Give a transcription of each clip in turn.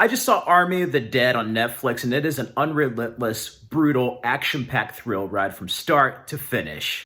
I just saw Army of the Dead on Netflix, and it is an unrelentless, brutal, action-packed thrill ride from start to finish.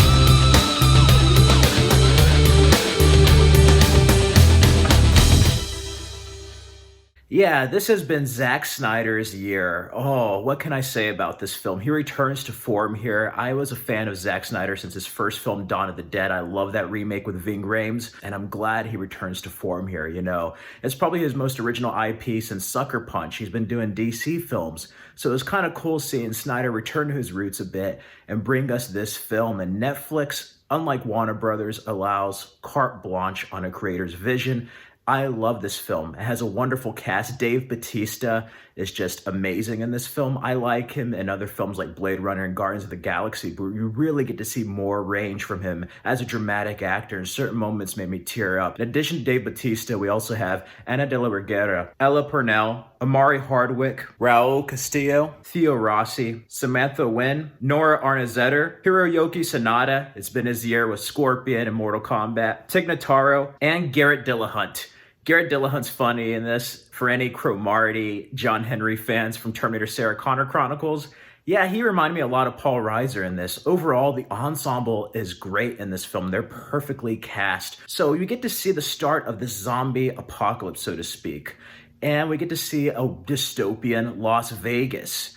Yeah, this has been Zack Snyder's year. Oh, what can I say about this film? He returns to form here. I was a fan of Zack Snyder since his first film, Dawn of the Dead. I love that remake with Ving Rhames, and I'm glad he returns to form here, you know. It's probably his most original IP since Sucker Punch. He's been doing DC films, so it was kind of cool seeing Snyder return to his roots a bit and bring us this film. And Netflix, unlike Warner Brothers, allows carte blanche on a creator's vision. I love this film. It has a wonderful cast. Dave Bautista is just amazing in this film. I like him in other films like Blade Runner and Guardians of the Galaxy, but you really get to see more range from him as a dramatic actor, and certain moments made me tear up. In addition to Dave Bautista, we also have Ana de la Reguera, Ella Purnell, Amari Hardwick, Raul Castillo, Theo Rossi, Samantha Nguyen, Nora Arnazetter, Hiroyuki Sanada. It's been his year with Scorpion and Mortal Kombat, Tig Notaro, and Garrett Dillahunt. Garrett Dillahunt's funny in this. For any Cromartie, John Henry fans from Terminator Sarah Connor Chronicles, yeah, he reminded me a lot of Paul Reiser in this. Overall, the ensemble is great in this film. They're perfectly cast. So you get to see the start of this zombie apocalypse, so to speak. And we get to see a dystopian Las Vegas.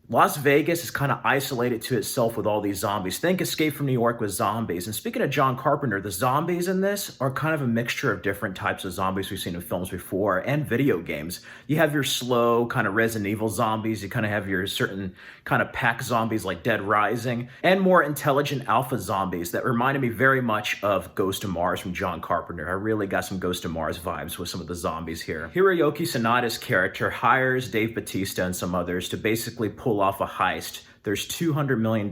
Las Vegas is kind of isolated to itself with all these zombies. Think Escape from New York with zombies. And speaking of John Carpenter, the zombies in this are kind of a mixture of different types of zombies we've seen in films before and video games. You have your slow kind of Resident Evil zombies. You kind of have your certain kind of pack zombies like Dead Rising, and more intelligent alpha zombies that reminded me very much of Ghost of Mars from John Carpenter. I really got some Ghost of Mars vibes with some of the zombies here. Hiroyuki Sanada's character hires Dave Bautista and some others to basically pull off a heist. There's $200 million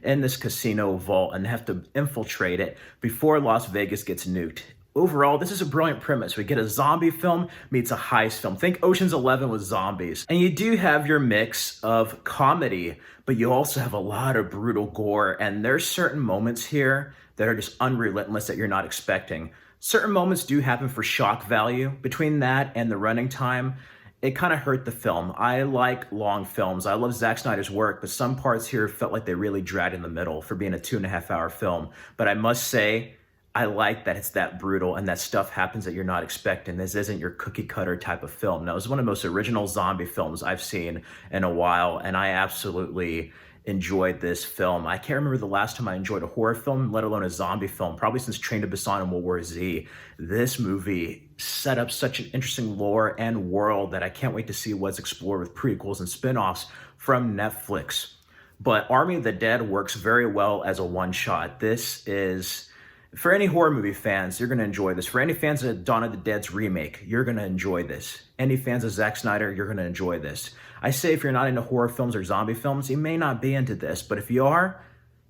in this casino vault, and they have to infiltrate it before Las Vegas gets nuked. Overall, this is a brilliant premise. We get a zombie film meets a heist film. Think Ocean's 11 with zombies. And you do have your mix of comedy, but you also have a lot of brutal gore. And there's certain moments here that are just unrelentless that you're not expecting. Certain moments do happen for shock value. Between that and the running time, it kind of hurt the film. I like long films. I love Zack Snyder's work, but some parts here felt like they really dragged in the middle for being a 2.5-hour film. But I must say, I like that it's that brutal and that stuff happens that you're not expecting. This isn't your cookie cutter type of film. No, it's one of the most original zombie films I've seen in a while, and I absolutely enjoyed this film. I can't remember the last time I enjoyed a horror film, let alone a zombie film, probably since Train to Busan and World War Z. This movie set up such an interesting lore and world that I can't wait to see what's explored with prequels and spin-offs from Netflix. But Army of the Dead works very well as a one-shot. This is, for any horror movie fans, you're going to enjoy this. For any fans of Dawn of the Dead's remake, you're going to enjoy this. Any fans of Zack Snyder, you're going to enjoy this. I say if you're not into horror films or zombie films, you may not be into this. But if you are,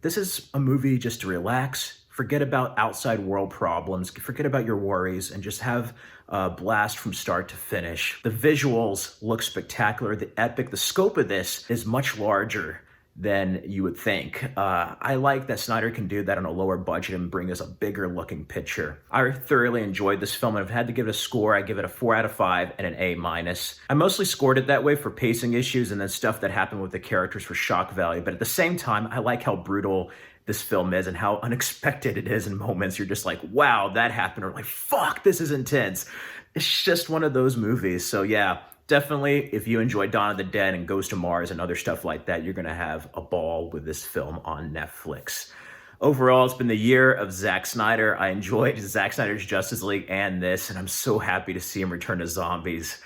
this is a movie just to relax, forget about outside world problems, forget about your worries, and just have a blast from start to finish. The visuals look spectacular. The epic, the scope of this is much larger than you would think. I like that Snyder can do that on a lower budget and bring us a bigger looking picture. I thoroughly enjoyed this film, and if I had to give it a score, I give it a 4 out of 5 and an A-. I mostly scored it that way for pacing issues and then stuff that happened with the characters for shock value, but at the same time, I like how brutal this film is and how unexpected it is in moments. You're just like, wow, that happened, or like, fuck, this is intense. It's just one of those movies. So yeah, definitely, if you enjoy Dawn of the Dead and Ghost of Mars and other stuff like that, you're going to have a ball with this film on Netflix. Overall, it's been the year of Zack Snyder. I enjoyed Zack Snyder's Justice League and this, and I'm so happy to see him return to zombies.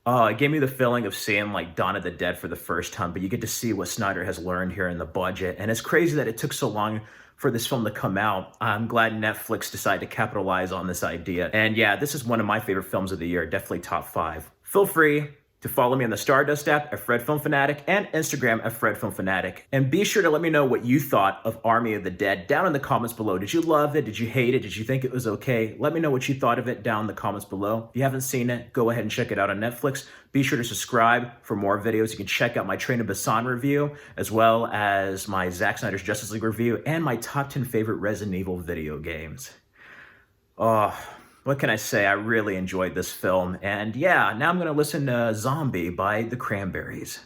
It gave me the feeling of seeing like Dawn of the Dead for the first time, but you get to see what Snyder has learned here in the budget. And it's crazy that it took so long for this film to come out. I'm glad Netflix decided to capitalize on this idea. And yeah, this is one of my favorite films of the year, definitely top 5. Feel free to follow me on the Stardust app at Fred Film Fanatic and Instagram at Fred Film Fanatic. And be sure to let me know what you thought of Army of the Dead down in the comments below. Did you love it? Did you hate it? Did you think it was okay? Let me know what you thought of it down in the comments below. If you haven't seen it, go ahead and check it out on Netflix. Be sure to subscribe for more videos. You can check out my Train to Busan review, as well as my Zack Snyder's Justice League review, and my top 10 favorite Resident Evil video games. What can I say? I really enjoyed this film. And yeah, now I'm going to listen to Zombie by the Cranberries.